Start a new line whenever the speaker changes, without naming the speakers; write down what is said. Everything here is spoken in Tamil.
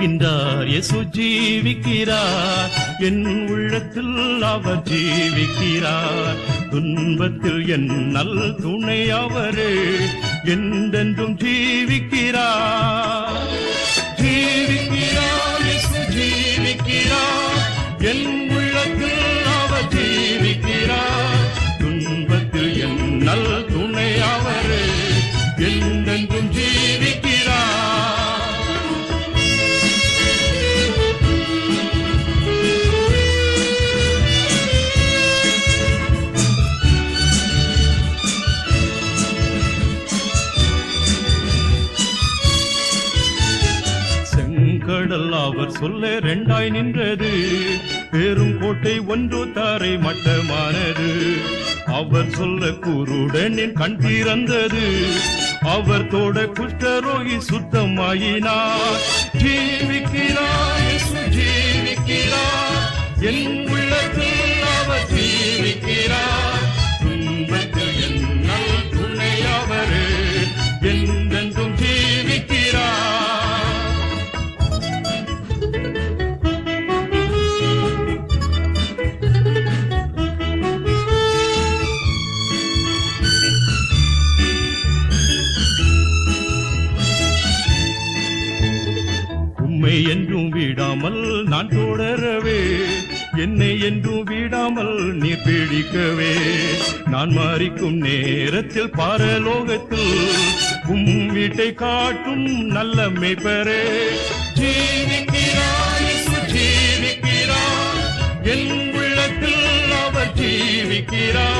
ஜீவிக்கின்றார், இயேசு ஜீவிக்கிறார், என் உள்ளத்தில் அவர் ஜீவிக்கிறார். துன்பத்தில் என் நல் துணை அவரே, என்றென்றும் ஜீவிக்கிறார். ஜீவிக்கிறார், இயேசு ஜீவிக்கிறார், என் உள்ளத்தில் அவர் ஜீவிக்கிறார். துன்பத்தில் என் நல் துணை அவரே, என்றென்றும் ஜீவிக்கிறார். கடல் அவர் சொல்ல ரெண்டாய் நின்றது, பெரும் கோட்டை ஒன்று தாரை மட்டமானது. அவர் சொல்ல குருடனின் கண் திறந்தது, அவர் தோட குஷ்டரோகி சுத்தமாயினார். ஜீவிக்கிறார், இயேசு ஜீவிக்கிறார், என் உள்ளத்தில் அவர் ஜீவிக்கிறார். துன்பத்தில் என் நல் துணை அவரே, என்றென்றும் ஜீவிக்கிறார். உம்மை என்றும் விடாமல் நான் தொடரவே, என்னை என்றும் விடாமல் நீர் பிடிக்கவே. நான் மரிக்கும் நேரத்தில் பரலோகத்தில் உம் வீட்டை காட்டும் நல்ல மேய்ப்பரே. ஜீவிக்கிறார், இயேசு ஜீவிக்கிறார், என் உள்ளத்தில் அவர் ஜீவிக்கிறார்.